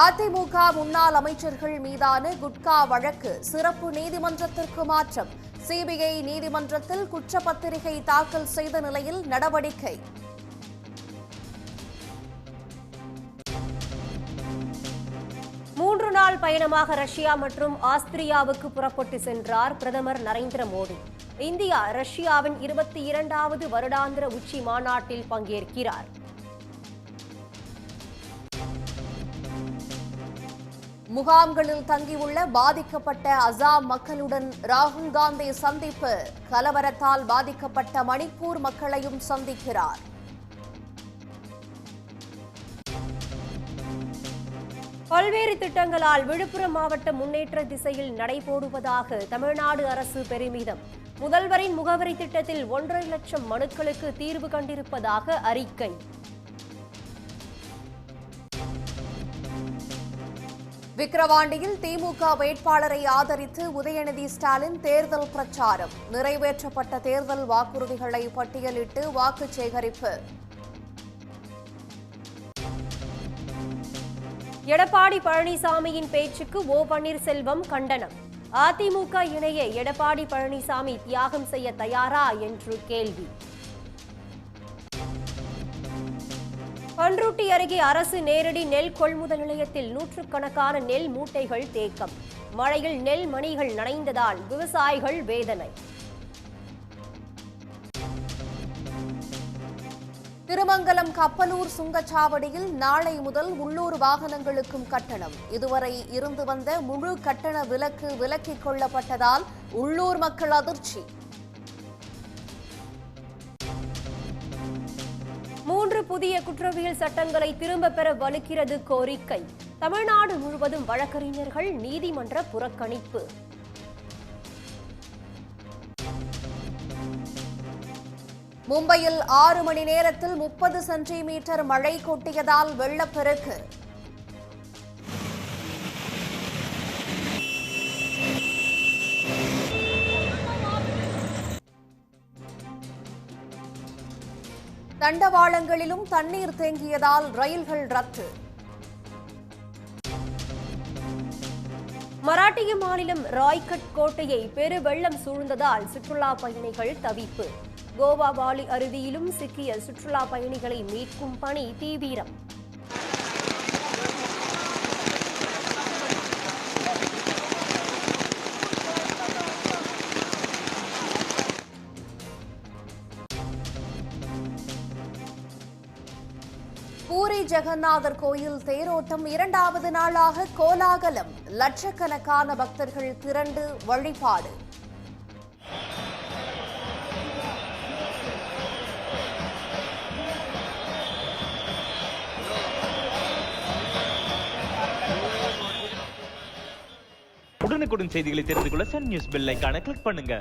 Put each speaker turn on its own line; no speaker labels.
அதிமுக முன்னாள் அமைச்சர்கள் மீதான குட்கா வழக்கு சிறப்பு நீதிமன்றத்திற்கு மாற்றம். சிபிஐ நீதிமன்றத்தில் குற்றப்பத்திரிகை தாக்கல் செய்த நிலையில் நடவடிக்கை.
மூன்று நாள் பயணமாக ரஷ்யா மற்றும் ஆஸ்திரியாவுக்கு புறப்பட்டு சென்றார் பிரதமர் நரேந்திர மோடி. இந்தியா ரஷ்யாவின் 22வது வருடாந்திர உச்சி மாநாட்டில் பங்கேற்கிறார்.
முகாம்களில் தங்கியுள்ள பாதிக்கப்பட்ட அசாம் மக்களுடன் ராகுல் காந்தி சந்திப்பு. கலவரத்தால் பாதிக்கப்பட்ட மணிப்பூர் மக்களையும் சந்திக்கிறார்.
பல்வேறு திட்டங்களால் விழுப்புரம் மாவட்டம் முன்னேற்ற திசையில் நடைபோடுவதாக தமிழ்நாடு அரசு பெருமிதம். முதல்வரின் முகவரி திட்டத்தில் 1.5 லட்சம் மனுக்களுக்கு தீர்வு கண்டிருப்பதாக அறிக்கை.
விக்கிரவாண்டியில் திமுக வேட்பாளரை ஆதரித்து உதயநிதி ஸ்டாலின் தேர்தல் பிரச்சாரம். நிறைவேற்றப்பட்ட தேர்தல் வாக்குறுதிகளை பட்டியலிட்டு வாக்கு சேகரிப்பு.
எடப்பாடி பழனிசாமியின் பேச்சுக்கு ஓ பன்னீர்செல்வம் கண்டனம். அதிமுக இணைய எடப்பாடி பழனிசாமி தியாகம் செய்ய தயாரா என்று கேள்வி. பண்ருட்டி அருகே அரசு நேரடி நெல் கொள்முதல் நிலையத்தில் நூற்றுக்கணக்கான நெல் மூட்டைகள் தேக்கம். மழையில் நெல் மணிகள் நனைந்ததால் விவசாயிகள் வேதனை.
திருமங்கலம் கப்பலூர் சுங்கச்சாவடியில் நாளை முதல் உள்ளூர் வாகனங்களுக்கும் கட்டணம். இதுவரை இருந்து வந்த முழு கட்டண விலக்கு விலக்கிக் கொள்ளப்பட்டதால் உள்ளூர் மக்கள் அதிர்ச்சி.
3 புதிய குற்றவியல் சட்டங்களை திரும்பப் பெற வலுக்கிறது கோரிக்கை. தமிழ்நாடு முழுவதும் வழக்கறிஞர்கள் நீதிமன்ற புறக்கணிப்பு.
மும்பையில் 6 மணி நேரத்தில் 30 சென்டிமீட்டர் மழை கொட்டியதால் வெள்ளப்பெருக்கு. தண்டவாளங்களிலும் தண்ணீர் தேங்கியதால் ரயில்கள் ரத்து.
மராட்டிய மாநிலம் ராய்கட் கோட்டையை பெருவெள்ளம் சூழ்ந்ததால் சுற்றுலா பயணிகள் தவிப்பு. கோவா வாலி அருவியிலும் சிக்கிய சுற்றுலா பயணிகளை மீட்கும் பணி தீவிரம்.
பூரி ஜெகநாதர் கோயில் தேரோட்டம் 2வது நாளாக கோலாகலம். லட்சக்கணக்கான பக்தர்கள் திரண்டு வழிபாடு.
உடனுக்குடன் செய்திகளை தெரிந்து கொள்ள சன் நியூஸ் பெல் ஐகானை கிளிக் பண்ணுங்க.